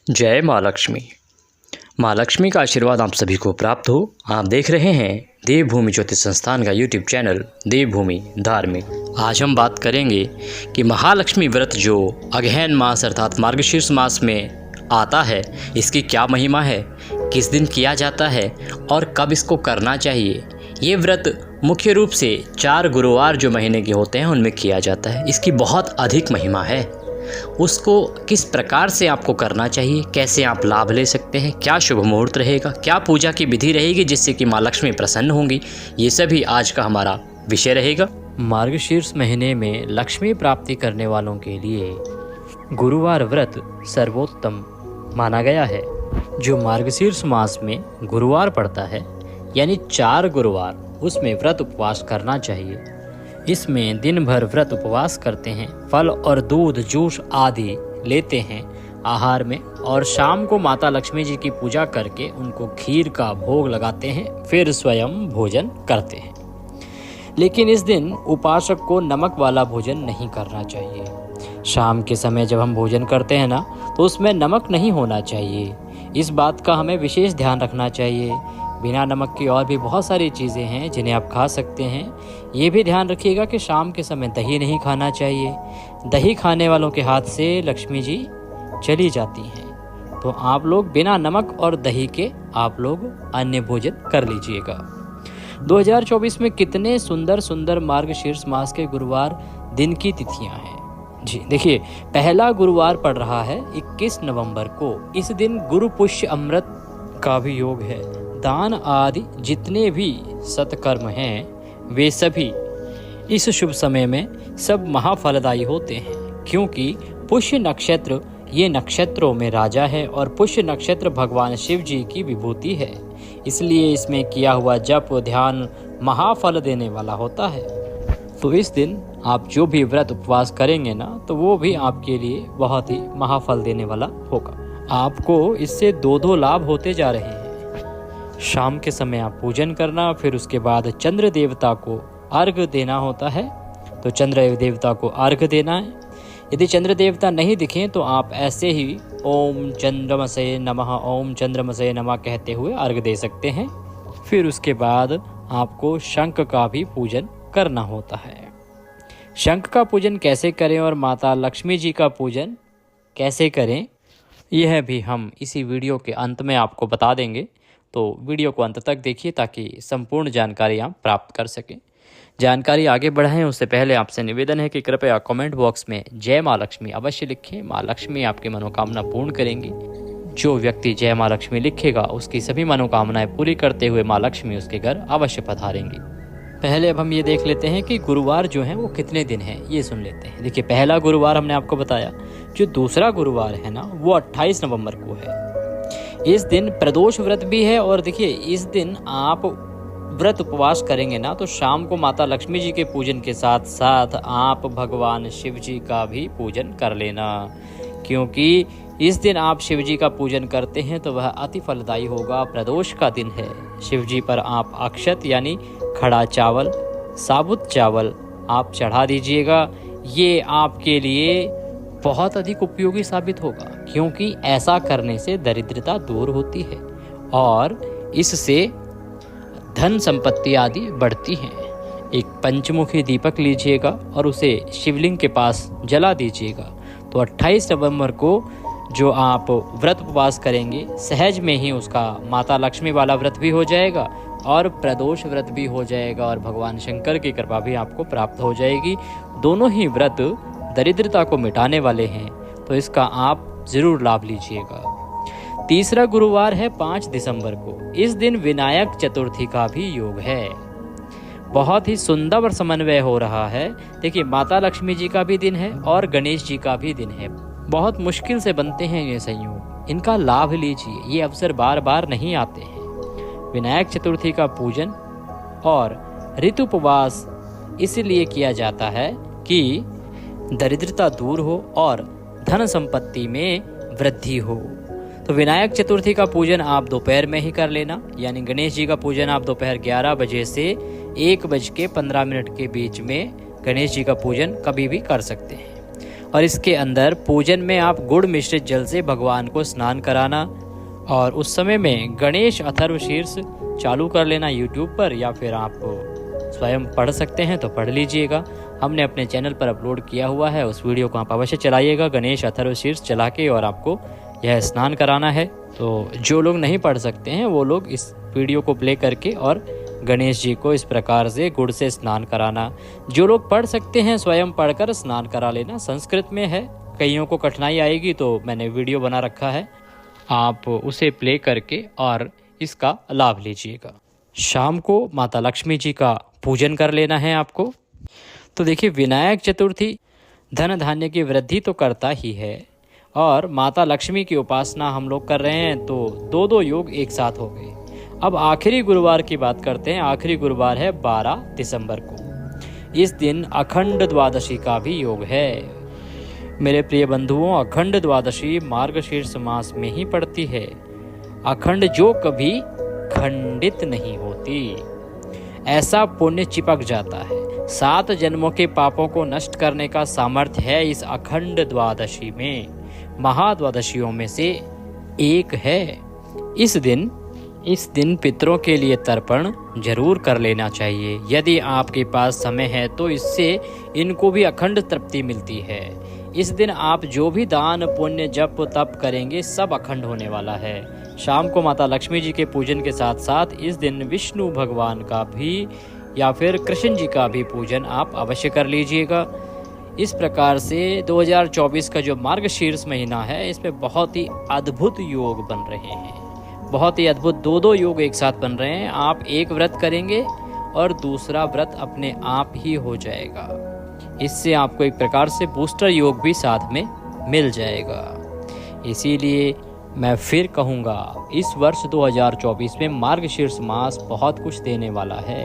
जय माँ लक्ष्मी। माँ लक्ष्मी का आशीर्वाद आप सभी को प्राप्त हो। आप देख रहे हैं देवभूमि ज्योतिष संस्थान का यूट्यूब चैनल देवभूमि धार्मिक। आज हम बात करेंगे कि महालक्ष्मी व्रत जो अगहन मास अर्थात मार्गशीर्ष मास में आता है, इसकी क्या महिमा है, किस दिन किया जाता है और कब इसको करना चाहिए। ये व्रत मुख्य रूप से 4 गुरुवार जो महीने के होते हैं उनमें किया जाता है। इसकी बहुत अधिक महिमा है। उसको किस प्रकार से आपको करना चाहिए, कैसे आप लाभ ले सकते हैं, क्या शुभ मुहूर्त रहेगा, क्या पूजा की विधि रहेगी जिससे कि माँ लक्ष्मी प्रसन्न होंगी, ये सभी आज का हमारा विषय रहेगा। मार्गशीर्ष महीने में लक्ष्मी प्राप्ति करने वालों के लिए गुरुवार व्रत सर्वोत्तम माना गया है। जो मार्गशीर्ष मास में गुरुवार पड़ता है यानी 4 गुरुवार, उसमें व्रत उपवास करना चाहिए। इसमें दिन भर व्रत उपवास करते हैं, फल और दूध जूस आदि लेते हैं आहार में, और शाम को माता लक्ष्मी जी की पूजा करके उनको खीर का भोग लगाते हैं, फिर स्वयं भोजन करते हैं। लेकिन इस दिन उपासक को नमक वाला भोजन नहीं करना चाहिए। शाम के समय जब हम भोजन करते हैं ना, तो उसमें नमक नहीं होना चाहिए। इस बात का हमें विशेष ध्यान रखना चाहिए। बिना नमक की और भी बहुत सारी चीज़ें हैं जिन्हें आप खा सकते हैं। ये भी ध्यान रखिएगा कि शाम के समय दही नहीं खाना चाहिए। दही खाने वालों के हाथ से लक्ष्मी जी चली जाती हैं। तो आप लोग बिना नमक और दही के आप लोग अन्य भोजन कर लीजिएगा। 2024 में कितने सुंदर सुंदर मार्गशीर्ष मास के गुरुवार दिन की तिथियां हैं। जी देखिए, पहला गुरुवार पड़ रहा है 21 नवंबर को। इस दिन गुरु पुष्य अमृत का भी योग है। दान आदि जितने भी सत्कर्म हैं वे सभी इस शुभ समय में सब महाफलदायी होते हैं, क्योंकि पुष्य नक्षत्र ये नक्षत्रों में राजा है और पुष्य नक्षत्र भगवान शिव जी की विभूति है। इसलिए इसमें किया हुआ जप ध्यान महाफल देने वाला होता है। तो इस दिन आप जो भी व्रत उपवास करेंगे ना, तो वो भी आपके लिए बहुत ही महाफल देने वाला होगा। आपको इससे 2 लाभ होते जा रहे हैं। शाम के समय आप पूजन करना, फिर उसके बाद चंद्र देवता को अर्घ्य देना होता है। तो चंद्र देवता को अर्घ्य देना है। यदि चंद्र देवता नहीं दिखें तो आप ऐसे ही ओम चंद्रमसे नमः, ओम चंद्रमसे नमः कहते हुए अर्घ्य दे सकते हैं। फिर उसके बाद आपको शंख का भी पूजन करना होता है। शंख का पूजन कैसे करें और माता लक्ष्मी जी का पूजन कैसे करें, यह भी हम इसी वीडियो के अंत में आपको बता देंगे। तो वीडियो को अंत तक देखिए ताकि संपूर्ण जानकारी आप प्राप्त कर सकें। जानकारी आगे बढ़ाएं उससे पहले आपसे निवेदन है कि कृपया कमेंट बॉक्स में जय माँ लक्ष्मी अवश्य लिखें। माँ लक्ष्मी आपकी मनोकामना पूर्ण करेंगी। जो व्यक्ति जय माँ लक्ष्मी लिखेगा उसकी सभी मनोकामनाएं पूरी करते हुए माँ लक्ष्मी उसके घर अवश्य पधारेंगी। पहले अब हम ये देख लेते हैं कि गुरुवार जो हैं वो कितने दिन हैं, ये सुन लेते हैं। देखिए, पहला गुरुवार हमने आपको बताया। जो दूसरा गुरुवार है ना, वो 28 नवंबर को है। इस दिन प्रदोष व्रत भी है। और देखिए, इस दिन आप व्रत उपवास करेंगे ना, तो शाम को माता लक्ष्मी जी के पूजन के साथ साथ आप भगवान शिव जी का भी पूजन कर लेना, क्योंकि इस दिन आप शिव जी का पूजन करते हैं तो वह अति फलदायी होगा। प्रदोष का दिन है। शिव जी पर आप अक्षत यानी खड़ा चावल, साबुत चावल आप चढ़ा दीजिएगा। ये आपके लिए बहुत अधिक उपयोगी साबित होगा, क्योंकि ऐसा करने से दरिद्रता दूर होती है और इससे धन संपत्ति आदि बढ़ती हैं। एक पंचमुखी दीपक लीजिएगा और उसे शिवलिंग के पास जला दीजिएगा। तो 28 नवंबर को जो आप व्रत उपवास करेंगे, सहज में ही उसका माता लक्ष्मी वाला व्रत भी हो जाएगा और प्रदोष व्रत भी हो जाएगा और भगवान शंकर की कृपा भी आपको प्राप्त हो जाएगी। दोनों ही व्रत दरिद्रता को मिटाने वाले हैं, तो इसका आप जरूर लाभ लीजिएगा। तीसरा गुरुवार है 5 दिसंबर को। इस दिन विनायक चतुर्थी का भी योग है। बहुत ही सुंदर समन्वय हो रहा है। देखिए, माता लक्ष्मी जी का भी दिन है और गणेश जी का भी दिन है। बहुत मुश्किल से बनते हैं ये संयोग। इनका लाभ लीजिए, ये अवसर बार बार नहीं आते हैं। विनायक चतुर्थी का पूजन और ऋतु उपवास इसलिए किया जाता है कि दरिद्रता दूर हो और धन संपत्ति में वृद्धि हो। तो विनायक चतुर्थी का पूजन आप दोपहर में ही कर लेना, यानी गणेश जी का पूजन आप दोपहर 11 बजे से 1:15 के बीच में गणेश जी का पूजन कभी भी कर सकते हैं। और इसके अंदर पूजन में आप गुड़ मिश्रित जल से भगवान को स्नान कराना और उस समय में गणेश अथर्वशीर्ष चालू कर लेना यूट्यूब पर, या फिर आप स्वयं पढ़ सकते हैं तो पढ़ लीजिएगा। हमने अपने चैनल पर अपलोड किया हुआ है, उस वीडियो को आप अवश्य चलाइएगा गणेश अथर्वशीर्ष चला के, और आपको यह स्नान कराना है। तो जो लोग नहीं पढ़ सकते हैं वो लोग इस वीडियो को प्ले करके और गणेश जी को इस प्रकार से गुड़ से स्नान कराना। जो लोग पढ़ सकते हैं स्वयं पढ़कर स्नान करा लेना। संस्कृत में है, कईयों को कठिनाई आएगी तो मैंने वीडियो बना रखा है, आप उसे प्ले करके और इसका लाभ लीजिएगा। शाम को माता लक्ष्मी जी का पूजन कर लेना है आपको। तो देखिए, विनायक चतुर्थी धन धान्य की वृद्धि तो करता ही है, और माता लक्ष्मी की उपासना हम लोग कर रहे हैं, तो दो योग एक साथ हो गए। अब आखिरी गुरुवार की बात करते हैं। आखिरी गुरुवार है 12 दिसंबर को। इस दिन अखंड द्वादशी का भी योग है। मेरे प्रिय बंधुओं, अखंड द्वादशी मार्गशीर्ष मास में ही पड़ती है। अखंड जो कभी खंडित नहीं होती, ऐसा पुण्य चिपक जाता है। 7 जन्मों के पापों को नष्ट करने का सामर्थ्य है इस अखंड द्वादशी में। महाद्वादशियों में से एक है। इस दिन पितरों के लिए तर्पण जरूर कर लेना चाहिए। यदि आपके पास समय है तो इससे इनको भी अखंड तृप्ति मिलती है। इस दिन आप जो भी दान पुण्य जप तप करेंगे सब अखंड होने वाला है। शाम को माता लक्ष्मी जी के पूजन के साथ साथ इस दिन विष्णु भगवान का भी या फिर कृष्ण जी का भी पूजन आप अवश्य कर लीजिएगा। इस प्रकार से 2024 का जो मार्गशीर्ष महीना है, इसमें बहुत ही अद्भुत योग बन रहे हैं। बहुत ही अद्भुत 2 योग एक साथ बन रहे हैं। आप एक व्रत करेंगे और दूसरा व्रत अपने आप ही हो जाएगा। इससे आपको एक प्रकार से बूस्टर योग भी साथ में मिल जाएगा। इसीलिए मैं फिर कहूँगा, इस वर्ष 2024 में मार्गशीर्ष मास बहुत कुछ देने वाला है।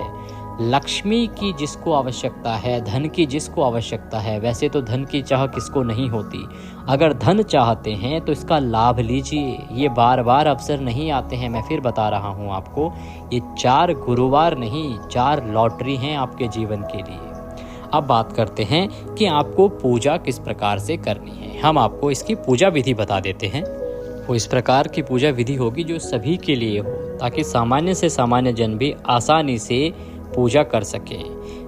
लक्ष्मी की जिसको आवश्यकता है, धन की जिसको आवश्यकता है, वैसे तो धन की चाह किसको नहीं होती। अगर धन चाहते हैं तो इसका लाभ लीजिए। ये बार बार अवसर नहीं आते हैं, मैं फिर बता रहा हूँ आपको। ये 4 गुरुवार नहीं, 4 लॉटरी हैं आपके जीवन के लिए। अब बात करते हैं कि आपको पूजा किस प्रकार से करनी है। हम आपको इसकी पूजा विधि बता देते हैं। वो इस प्रकार की पूजा विधि होगी जो सभी के लिए हो, ताकि सामान्य से सामान्य जन भी आसानी से पूजा कर सके,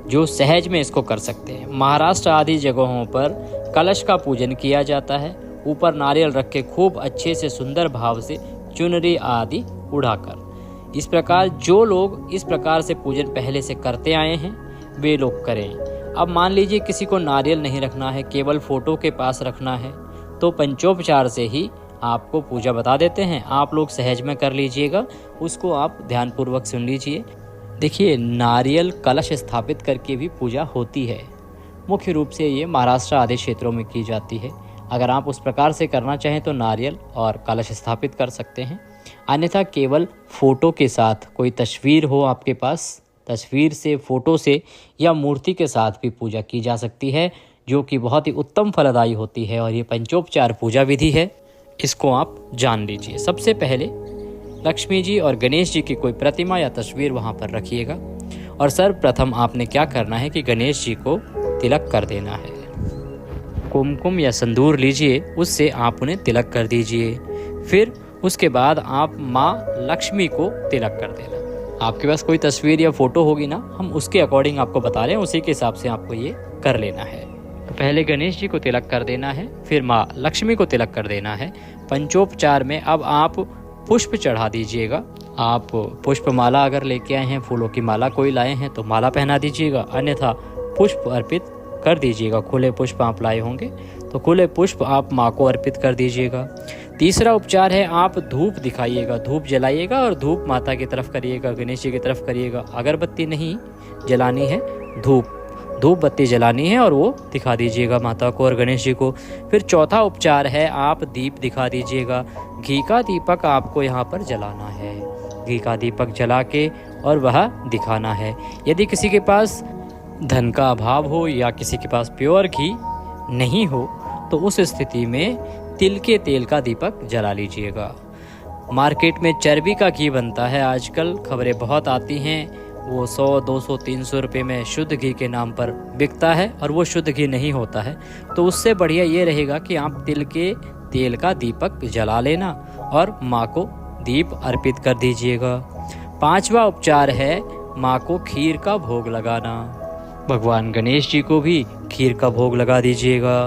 जो सहज में इसको कर सकते हैं। महाराष्ट्र आदि जगहों पर कलश का पूजन किया जाता है। ऊपर नारियल रख के खूब अच्छे से सुंदर भाव से चुनरी आदि उड़ाकर। इस प्रकार जो लोग इस प्रकार से पूजन पहले से करते आए हैं वे लोग करें। अब मान लीजिए किसी को नारियल नहीं रखना है, केवल फोटो के पास रखना है, तो पंचोपचार से ही आपको पूजा बता देते हैं। आप लोग सहज में कर लीजिएगा, उसको आप ध्यानपूर्वक सुन लीजिए। देखिए, नारियल कलश स्थापित करके भी पूजा होती है। मुख्य रूप से ये महाराष्ट्र आदि क्षेत्रों में की जाती है। अगर आप उस प्रकार से करना चाहें तो नारियल और कलश स्थापित कर सकते हैं। अन्यथा केवल फोटो के साथ, कोई तस्वीर हो आपके पास, तस्वीर से, फोटो से या मूर्ति के साथ भी पूजा की जा सकती है, जो कि बहुत ही उत्तम फलदायी होती है। और ये पंचोपचार पूजा विधि है, इसको आप जान लीजिए। सबसे पहले लक्ष्मी जी और गणेश जी की कोई प्रतिमा या तस्वीर वहाँ पर रखिएगा, और सर्वप्रथम आपने क्या करना है कि गणेश जी को तिलक कर देना है। कुमकुम या संदूर लीजिए, उससे आप उन्हें तिलक कर दीजिए। फिर उसके बाद आप माँ लक्ष्मी को तिलक कर देना। आपके पास कोई तस्वीर या फोटो होगी ना, हम उसके अकॉर्डिंग आपको बता रहे हैं, उसी के हिसाब से आपको ये कर लेना है। तो पहले गणेश जी को तिलक कर देना है, फिर माँ लक्ष्मी को तिलक कर देना है। पंचोपचार में अब आप पुष्प चढ़ा दीजिएगा। आप पुष्प माला अगर लेके आए हैं, फूलों की माला कोई लाए हैं तो माला पहना दीजिएगा, अन्यथा पुष्प अर्पित कर दीजिएगा। खुले पुष्प आप लाए होंगे तो खुले पुष्प आप माँ को अर्पित कर दीजिएगा। तीसरा उपचार है, आप धूप दिखाइएगा, धूप जलाइएगा और धूप माता की तरफ करिएगा, गणेश जी की तरफ करिएगा। अगरबत्ती नहीं जलानी है, धूप बत्ती जलानी है और वो दिखा दीजिएगा माता को और गणेश जी को। फिर चौथा उपचार है, आप दीप दिखा दीजिएगा। घी का दीपक आपको यहाँ पर जलाना है, घी का दीपक जला के और वह दिखाना है। यदि किसी के पास धन का अभाव हो या किसी के पास प्योर घी नहीं हो तो उस स्थिति में तिल के तेल का दीपक जला लीजिएगा। मार्केट में चर्बी का घी बनता है, आजकल खबरें बहुत आती हैं, वो 100, 200, 300 रुपये में शुद्ध घी के नाम पर बिकता है और वो शुद्ध घी नहीं होता है। तो उससे बढ़िया ये रहेगा कि आप तिल के तेल का दीपक जला लेना और माँ को दीप अर्पित कर दीजिएगा। 5वां उपचार है माँ को खीर का भोग लगाना। भगवान गणेश जी को भी खीर का भोग लगा दीजिएगा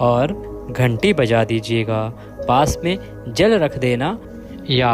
और घंटी बजा दीजिएगा। पास में जल रख देना या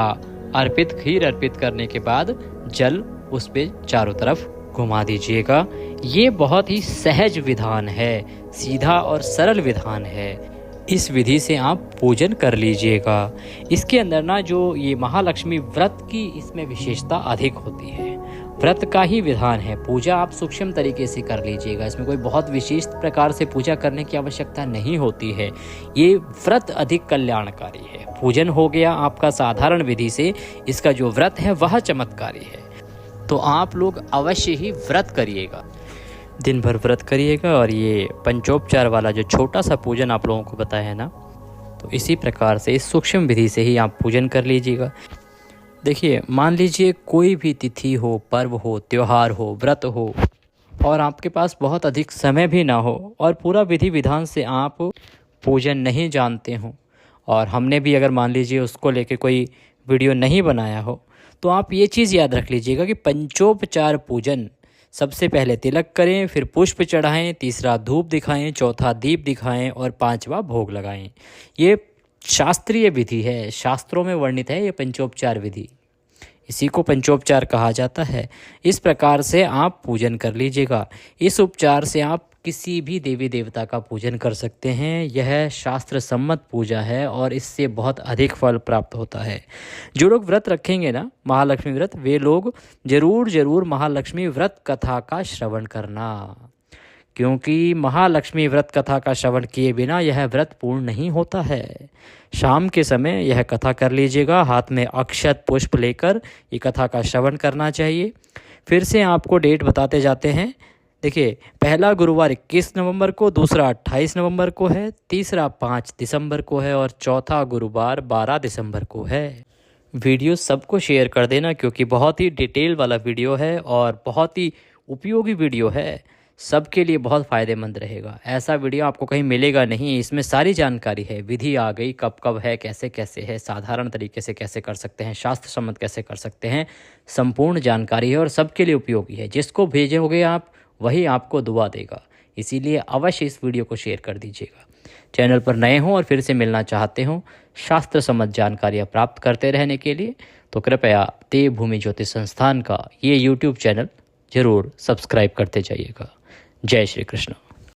खीर अर्पित करने के बाद जल उस पे चारों तरफ घुमा दीजिएगा। ये बहुत ही सहज विधान है, सीधा और सरल विधान है। इस विधि से आप पूजन कर लीजिएगा। इसके अंदर ना जो ये महालक्ष्मी व्रत की इसमें विशेषता अधिक होती है। व्रत का ही विधान है, पूजा आप सूक्ष्म तरीके से कर लीजिएगा। इसमें कोई बहुत विशेष प्रकार से पूजा करने की आवश्यकता नहीं होती है। ये व्रत अधिक कल्याणकारी है। पूजन हो गया आपका साधारण विधि से, इसका जो व्रत है वह चमत्कारी है। तो आप लोग अवश्य ही व्रत करिएगा, दिन भर व्रत करिएगा। और ये पंचोपचार वाला जो छोटा सा पूजन आप लोगों को बताया है ना, तो इसी प्रकार से इस सूक्ष्म विधि से ही आप पूजन कर लीजिएगा। देखिए, मान लीजिए कोई भी तिथि हो, पर्व हो, त्योहार हो, व्रत हो और आपके पास बहुत अधिक समय भी ना हो और पूरा विधि विधान से आप पूजन नहीं जानते हो, और हमने भी अगर मान लीजिए उसको लेके कोई वीडियो नहीं बनाया हो, तो आप ये चीज़ याद रख लीजिएगा कि पंचोपचार पूजन सबसे पहले तिलक करें, फिर पुष्प चढ़ाएं, तीसरा धूप दिखाएं, चौथा दीप दिखाएं और 5वां भोग लगाएं। ये शास्त्रीय विधि है, शास्त्रों में वर्णित है ये पंचोपचार विधि, इसी को पंचोपचार कहा जाता है। इस प्रकार से आप पूजन कर लीजिएगा। इस उपचार से आप किसी भी देवी देवता का पूजन कर सकते हैं। यह शास्त्र सम्मत पूजा है और इससे बहुत अधिक फल प्राप्त होता है। जो लोग व्रत रखेंगे ना, महालक्ष्मी व्रत, वे लोग जरूर महालक्ष्मी व्रत कथा का श्रवण करना, क्योंकि महालक्ष्मी व्रत कथा का श्रवण किए बिना यह व्रत पूर्ण नहीं होता है। शाम के समय यह कथा कर लीजिएगा। हाथ में अक्षत पुष्प लेकर ये कथा का श्रवण करना चाहिए। फिर से आपको डेट बताते जाते हैं। देखिए, पहला गुरुवार 21 नवंबर को, दूसरा 28 नवंबर को है, तीसरा 5 दिसंबर को है और चौथा गुरुवार 12 दिसंबर को है। वीडियो सबको शेयर कर देना, क्योंकि बहुत ही डिटेल वाला वीडियो है और बहुत ही उपयोगी वीडियो है। सबके लिए बहुत फ़ायदेमंद रहेगा। ऐसा वीडियो आपको कहीं मिलेगा नहीं। इसमें सारी जानकारी है, विधि आ गई, कब कब है, कैसे कैसे है, साधारण तरीके से कैसे कर सकते हैं, शास्त्र सम्मत कैसे कर सकते हैं, संपूर्ण जानकारी है और सबके लिए उपयोगी है। जिसको भेजोगे आप वही आपको दुआ देगा। इसीलिए अवश्य इस वीडियो को शेयर कर दीजिएगा। चैनल पर नए हों और फिर से मिलना चाहते हों शास्त्र सम्मत जानकारियाँ प्राप्त करते रहने के लिए, तो कृपया देवभूमि ज्योतिष संस्थान का ये यूट्यूब चैनल ज़रूर सब्सक्राइब करते जाइएगा। जय श्री कृष्ण।